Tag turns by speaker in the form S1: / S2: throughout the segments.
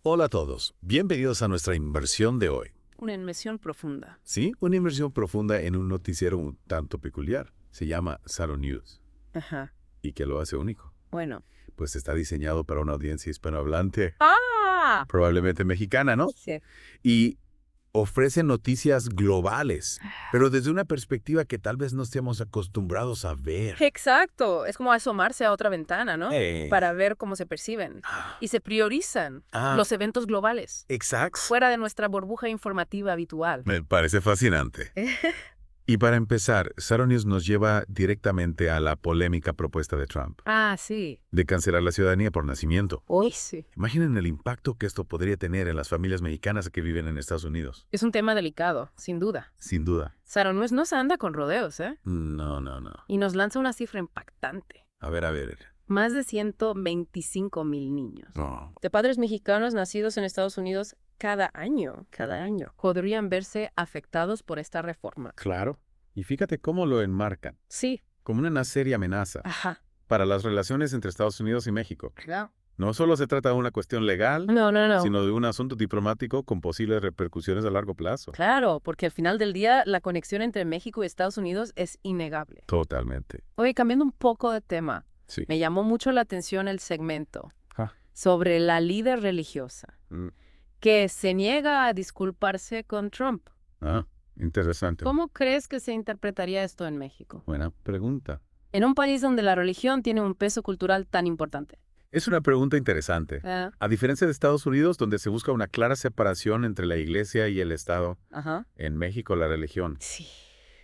S1: Hola a todos, bienvenidos a nuestra inversión de hoy.
S2: Una inmersión profunda.
S1: Sí, una inversión profunda en un noticiero un tanto peculiar. Se llama Zaro News.
S2: Ajá.
S1: ¿Y qué lo hace único?
S2: Bueno.
S1: Pues está diseñado para una audiencia hispanohablante,
S2: ¡Ah!
S1: probablemente mexicana, ¿no?
S2: Sí.
S1: Y ofrece noticias globales, pero desde una perspectiva que tal vez no estemos acostumbrados a ver.
S2: Exacto. Es como asomarse a otra ventana, ¿no?
S1: Eh.
S2: Para ver cómo se perciben. Y se priorizan los eventos globales.
S1: Exacto.
S2: Fuera de nuestra burbuja informativa habitual.
S1: Me parece fascinante. Y para empezar, Zaro News nos lleva directamente a la polémica propuesta de Trump
S2: Ah, sí.
S1: de cancelar la ciudadanía por nacimiento.
S2: Uy, sí.
S1: Imaginen el impacto que esto podría tener en las familias mexicanas que viven en Estados Unidos.
S2: Es un tema delicado, sin duda.
S1: Sin duda.
S2: Zaro no se anda con rodeos, ¿eh?
S1: No.
S2: Y nos lanza una cifra impactante.
S1: A ver.
S2: Más de 125,000 niños.
S1: No.
S2: De padres mexicanos nacidos en Estados Unidos cada año, podrían verse afectados por esta reforma.
S1: Claro. Y fíjate cómo lo enmarcan,
S2: Sí.
S1: como una seria amenaza
S2: Ajá.
S1: para las relaciones entre Estados Unidos y México.
S2: Claro.
S1: No solo se trata de una cuestión legal,
S2: No.
S1: sino de un asunto diplomático con posibles repercusiones a largo plazo.
S2: Claro, porque al final del día la conexión entre México y Estados Unidos es innegable.
S1: Totalmente.
S2: Oye, cambiando un poco de tema,
S1: Sí.
S2: me llamó mucho la atención el segmento
S1: Ah.
S2: sobre la líder religiosa
S1: Mm.
S2: que se niega a disculparse con Trump.
S1: Interesante.
S2: ¿Cómo crees que se interpretaría esto en México?
S1: Buena pregunta.
S2: En un país donde la religión tiene un peso cultural tan importante.
S1: Es una pregunta interesante. A diferencia de Estados Unidos, donde se busca una clara separación entre la Iglesia y el Estado,
S2: Ajá.
S1: en México la religión,
S2: Sí.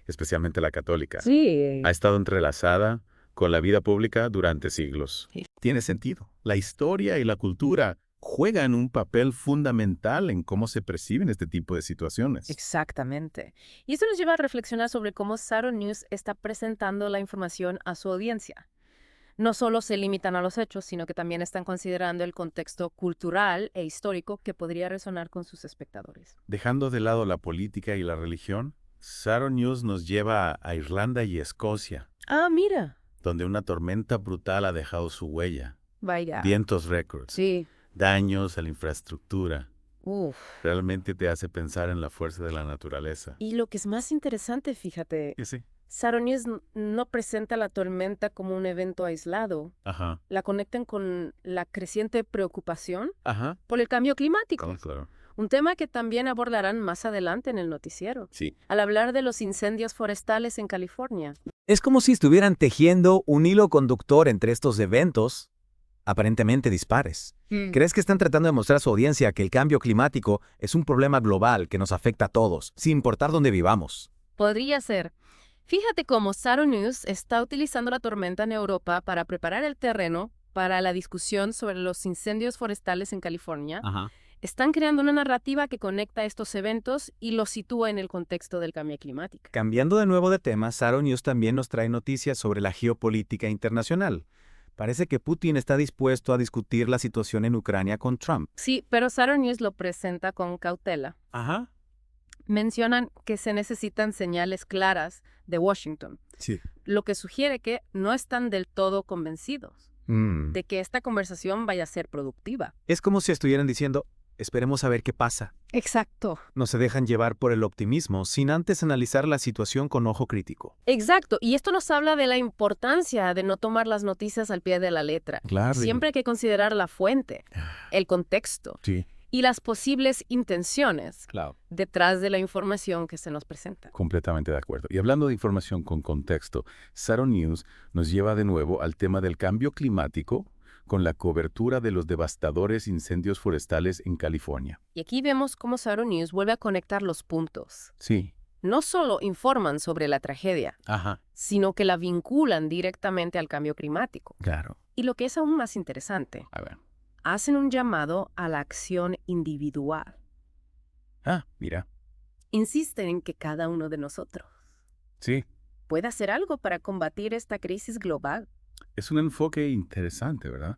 S1: especialmente la católica,
S2: Sí.
S1: ha estado entrelazada con la vida pública durante siglos.
S2: Sí.
S1: Tiene sentido. La historia y la cultura juegan un papel fundamental en cómo se perciben este tipo de situaciones.
S2: Exactamente. Y esto nos lleva a reflexionar sobre cómo Zaro News está presentando la información a su audiencia. No solo se limitan a los hechos, sino que también están considerando el contexto cultural e histórico que podría resonar con sus espectadores.
S1: Dejando de lado la política y la religión, Zaro News nos lleva a Irlanda y Escocia,
S2: Ah, mira.
S1: donde una tormenta brutal ha dejado su huella.
S2: Vaya.
S1: Vientos récords,
S2: Sí.
S1: daños a la infraestructura.
S2: Uf.
S1: Realmente te hace pensar en la fuerza de la naturaleza.
S2: Y lo que es más interesante, fíjate,
S1: Y sí.
S2: Zaro News no presenta la tormenta como un evento aislado.
S1: Ajá.
S2: La conectan con la creciente preocupación
S1: Ajá.
S2: por el cambio climático.
S1: Claro.
S2: Un tema que también abordarán más adelante en el noticiero,
S1: Sí.
S2: al hablar de los incendios forestales en California.
S3: Es como si estuvieran tejiendo un hilo conductor entre estos eventos, aparentemente dispares. ¿Crees que están tratando de mostrar a su audiencia que el cambio climático es un problema global que nos afecta a todos, sin importar dónde vivamos?
S2: Podría ser. Fíjate cómo Zaro News está utilizando la tormenta en Europa para preparar el terreno para la discusión sobre los incendios forestales en California.
S3: Ajá.
S2: Están creando una narrativa que conecta estos eventos y los sitúa en el contexto del cambio climático.
S3: Cambiando de nuevo de tema, Zaro News también nos trae noticias sobre la geopolítica internacional. Parece que Putin está dispuesto a discutir la situación en Ucrania con Trump.
S2: Sí, pero Zaro News lo presenta con cautela.
S3: Ajá.
S2: Mencionan que se necesitan señales claras de Washington,
S3: Sí.
S2: lo que sugiere que no están del todo convencidos de que esta conversación vaya a ser productiva.
S3: Es como si estuvieran diciendo, esperemos a ver qué pasa.
S2: Exacto.
S3: No se dejan llevar por el optimismo sin antes analizar la situación con ojo crítico.
S2: Exacto. Y esto nos habla de la importancia de no tomar las noticias al pie de la letra.
S1: Claro.
S2: Siempre hay que considerar la fuente, el contexto
S1: Sí.
S2: y las posibles intenciones
S3: Claro.
S2: detrás de la información que se nos presenta.
S1: Completamente de acuerdo. Y hablando de información con contexto, Zaro News nos lleva de nuevo al tema del cambio climático con la cobertura de los devastadores incendios forestales en California.
S2: Y aquí vemos cómo Zaro News vuelve a conectar los puntos.
S1: Sí.
S2: No solo informan sobre la tragedia,
S1: Ajá.
S2: sino que la vinculan directamente al cambio climático.
S1: Claro.
S2: Y lo que es aún más interesante,
S1: A ver.
S2: hacen un llamado a la acción individual.
S1: Mira.
S2: Insisten en que cada uno de nosotros
S1: Sí.
S2: puede hacer algo para combatir esta crisis global.
S1: Es un enfoque interesante, ¿verdad?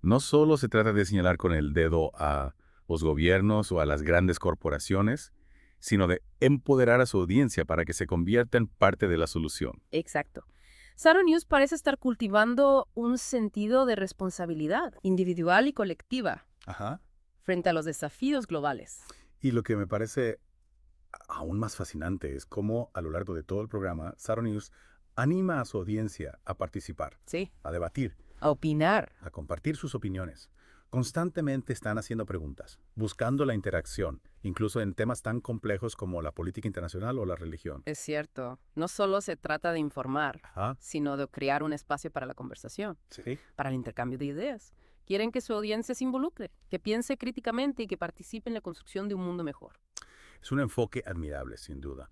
S1: No solo se trata de señalar con el dedo a los gobiernos o a las grandes corporaciones, sino de empoderar a su audiencia para que se convierta en parte de la solución.
S2: Exacto. Zaro News parece estar cultivando un sentido de responsabilidad individual y colectiva
S1: Ajá.
S2: frente a los desafíos globales.
S1: Y lo que me parece aún más fascinante es cómo a lo largo de todo el programa, Zaro News anima a su audiencia a participar,
S2: Sí,
S1: a debatir,
S2: a opinar.
S1: a compartir sus opiniones. Constantemente están haciendo preguntas, buscando la interacción, incluso en temas tan complejos como la política internacional o la religión.
S2: Es cierto, no solo se trata de informar,
S1: Ajá,
S2: sino de crear un espacio para la conversación,
S1: sí.
S2: para el intercambio de ideas. Quieren que su audiencia se involucre, que piense críticamente y que participe en la construcción de un mundo mejor.
S1: Es un enfoque admirable, sin duda.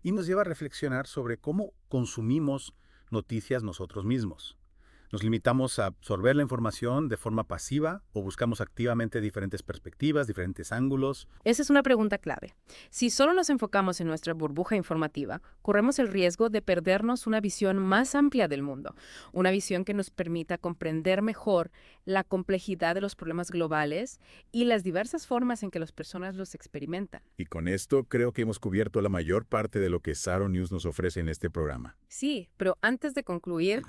S1: Y nos lleva a reflexionar sobre cómo consumimos noticias nosotros mismos. ¿Nos limitamos a absorber la información de forma pasiva o buscamos activamente diferentes perspectivas, diferentes ángulos?
S2: Esa es una pregunta clave. Si solo nos enfocamos en nuestra burbuja informativa, corremos el riesgo de perdernos una visión más amplia del mundo, una visión que nos permita comprender mejor la complejidad de los problemas globales y las diversas formas en que las personas los experimentan.
S4: Y con esto creo que hemos cubierto la mayor parte de lo que Zaro News nos ofrece en este programa.
S2: Sí, pero antes de concluir,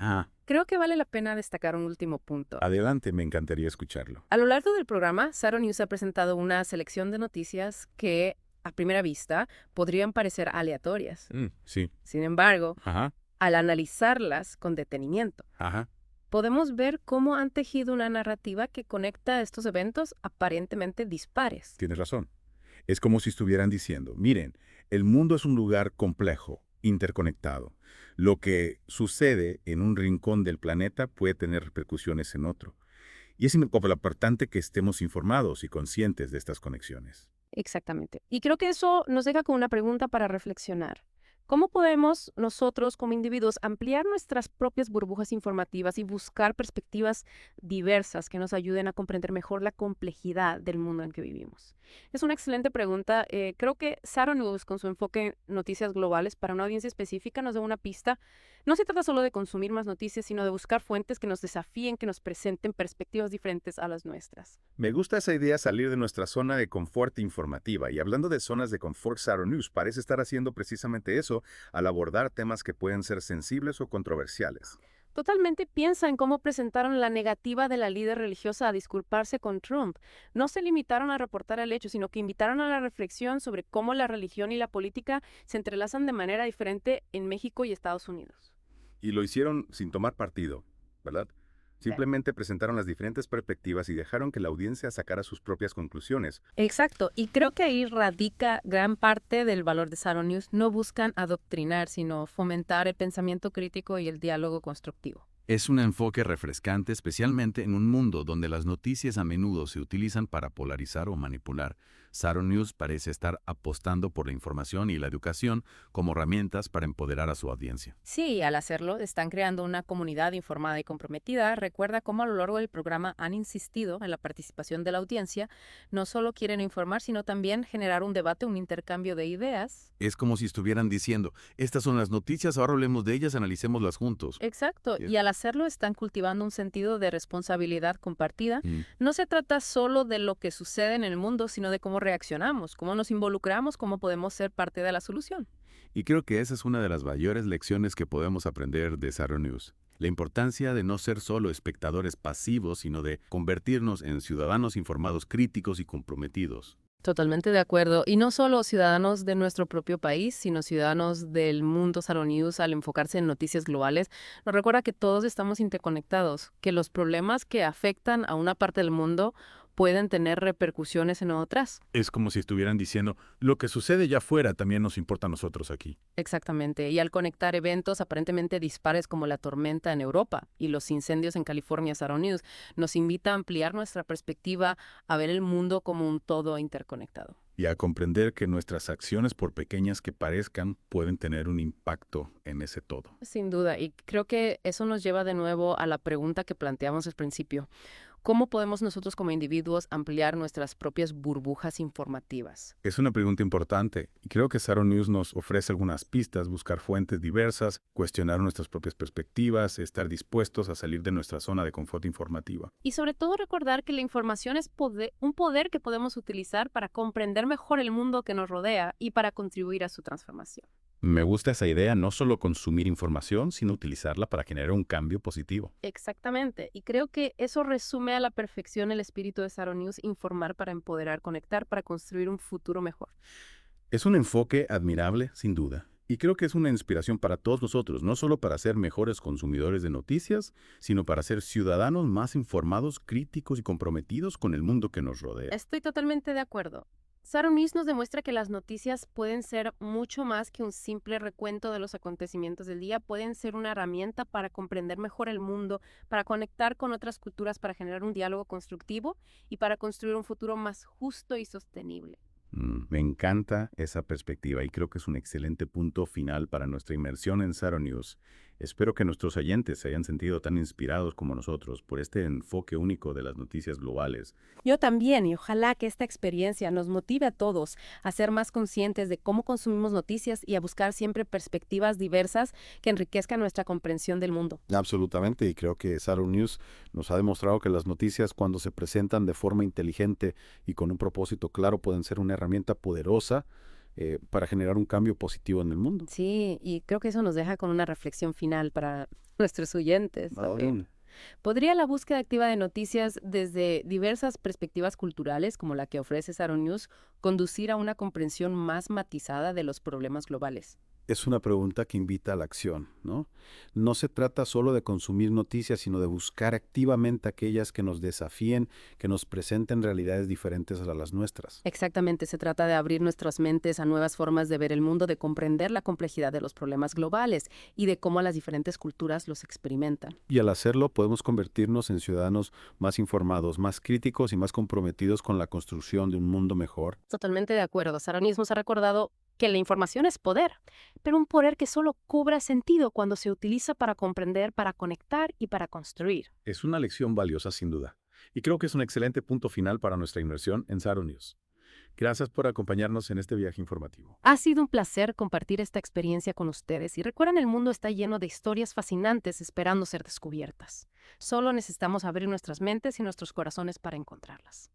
S2: creo que vale la pena destacar un último punto.
S4: Adelante, me encantaría escucharlo.
S2: A lo largo del programa, Zaro News ha presentado una selección de noticias que, a primera vista, podrían parecer aleatorias.
S4: Sí.
S2: Sin embargo,
S4: Ajá.
S2: al analizarlas con detenimiento,
S4: Ajá.
S2: podemos ver cómo han tejido una narrativa que conecta estos eventos aparentemente dispares.
S4: Tienes razón. Es como si estuvieran diciendo, miren, el mundo es un lugar complejo, interconectado. Lo que sucede en un rincón del planeta puede tener repercusiones en otro. Y es importante que estemos informados y conscientes de estas conexiones.
S2: Exactamente. Y creo que eso nos deja con una pregunta para reflexionar. ¿Cómo podemos nosotros como individuos ampliar nuestras propias burbujas informativas y buscar perspectivas diversas que nos ayuden a comprender mejor la complejidad del mundo en que vivimos? Es una excelente pregunta. Creo que Zaro News, con su enfoque en noticias globales para una audiencia específica, nos da una pista. No se trata solo de consumir más noticias, sino de buscar fuentes que nos desafíen, que nos presenten perspectivas diferentes a las nuestras.
S1: Me gusta esa idea, salir de nuestra zona de confort informativa. Y hablando de zonas de confort, Zaro News parece estar haciendo precisamente eso al abordar temas que pueden ser sensibles o controversiales.
S2: Totalmente piensa en cómo presentaron la negativa de la líder religiosa a disculparse con Trump. No se limitaron a reportar el hecho, sino que invitaron a la reflexión sobre cómo la religión y la política se entrelazan de manera diferente en México y Estados Unidos.
S1: Y lo hicieron sin tomar partido, ¿verdad? Simplemente presentaron las diferentes perspectivas y dejaron que la audiencia sacara sus propias conclusiones.
S2: Exacto, y creo que ahí radica gran parte del valor de Zaro News. No buscan adoctrinar, sino fomentar el pensamiento crítico y el diálogo constructivo.
S5: Es un enfoque refrescante, especialmente en un mundo donde las noticias a menudo se utilizan para polarizar o manipular. Zaro News parece estar apostando por la información y la educación como herramientas para empoderar a su audiencia.
S2: Sí, al hacerlo, están creando una comunidad informada y comprometida. Recuerda cómo a lo largo del programa han insistido en la participación de la audiencia. No solo quieren informar, sino también generar un debate, un intercambio de ideas.
S5: Es como si estuvieran diciendo, estas son las noticias, ahora hablemos de ellas, analicémoslas juntos.
S2: Exacto,
S5: Bien.
S2: y al hacerlo están cultivando un sentido de responsabilidad compartida.
S5: Mm.
S2: No se trata solo de lo que sucede en el mundo, sino de cómo reaccionamos, cómo nos involucramos, cómo podemos ser parte de la solución.
S5: Y creo que esa es una de las mayores lecciones que podemos aprender de Zaro News. La importancia de no ser solo espectadores pasivos, sino de convertirnos en ciudadanos informados, críticos y comprometidos.
S2: Totalmente de acuerdo. Y no solo ciudadanos de nuestro propio país, sino ciudadanos del mundo. Zaro News, al enfocarse en noticias globales, nos recuerda que todos estamos interconectados, que los problemas que afectan a una parte del mundo pueden tener repercusiones en otras.
S4: Es como si estuvieran diciendo, lo que sucede allá afuera también nos importa a nosotros aquí.
S2: Exactamente. Y al conectar eventos aparentemente dispares como la tormenta en Europa y los incendios en California, Zaro News nos invita a ampliar nuestra perspectiva, a ver el mundo como un todo interconectado.
S4: Y a comprender que nuestras acciones, por pequeñas que parezcan, pueden tener un impacto en ese todo.
S2: Sin duda. Y creo que eso nos lleva de nuevo a la pregunta que planteamos al principio. ¿Cómo podemos nosotros como individuos ampliar nuestras propias burbujas informativas?
S4: Es una pregunta importante y creo que Zaro News nos ofrece algunas pistas, buscar fuentes diversas, cuestionar nuestras propias perspectivas, estar dispuestos a salir de nuestra zona de confort informativa.
S2: Y sobre todo recordar que la información es un poder que podemos utilizar para comprender mejor el mundo que nos rodea y para contribuir a su transformación.
S4: Me gusta esa idea, no solo consumir información, sino utilizarla para generar un cambio positivo.
S2: Exactamente. Y creo que eso resume a la perfección el espíritu de Zaro News: informar para empoderar, conectar para construir un futuro mejor.
S4: Es un enfoque admirable, sin duda. Y creo que es una inspiración para todos nosotros, no solo para ser mejores consumidores de noticias, sino para ser ciudadanos más informados, críticos y comprometidos con el mundo que nos rodea.
S2: Estoy totalmente de acuerdo. Zaro News nos demuestra que las noticias pueden ser mucho más que un simple recuento de los acontecimientos del día, pueden ser una herramienta para comprender mejor el mundo, para conectar con otras culturas, para generar un diálogo constructivo y para construir un futuro más justo y sostenible.
S4: Me encanta esa perspectiva y creo que es un excelente punto final para nuestra inmersión en Zaro News. Espero que nuestros oyentes se hayan sentido tan inspirados como nosotros por este enfoque único de las noticias globales.
S2: Yo también, y ojalá que esta experiencia nos motive a todos a ser más conscientes de cómo consumimos noticias y a buscar siempre perspectivas diversas que enriquezcan nuestra comprensión del mundo.
S6: Absolutamente, y creo que Zaro News nos ha demostrado que las noticias, cuando se presentan de forma inteligente y con un propósito claro, pueden ser una herramienta poderosa para generar un cambio positivo en el mundo.
S2: Sí, y creo que eso nos deja con una reflexión final para nuestros oyentes. ¿Sabe? ¿Podría la búsqueda activa de noticias desde diversas perspectivas culturales, como la que ofrece Zaro News, conducir a una comprensión más matizada de los problemas globales?
S6: Es una pregunta que invita a la acción, ¿no? No se trata solo de consumir noticias, sino de buscar activamente aquellas que nos desafíen, que nos presenten realidades diferentes a las nuestras.
S2: Exactamente, se trata de abrir nuestras mentes a nuevas formas de ver el mundo, de comprender la complejidad de los problemas globales y de cómo las diferentes culturas los experimentan.
S6: Y al hacerlo podemos convertirnos en ciudadanos más informados, más críticos y más comprometidos con la construcción de un mundo mejor.
S2: Totalmente de acuerdo. Zaro News nos ha recordado que la información es poder, pero un poder que solo cobra sentido cuando se utiliza para comprender, para conectar y para construir.
S4: Es una lección valiosa sin duda. Y creo que es un excelente punto final para nuestra inmersión en Zaro News. Gracias por acompañarnos en este viaje informativo.
S2: Ha sido un placer compartir esta experiencia con ustedes y recuerden, el mundo está lleno de historias fascinantes esperando ser descubiertas. Solo necesitamos abrir nuestras mentes y nuestros corazones para encontrarlas.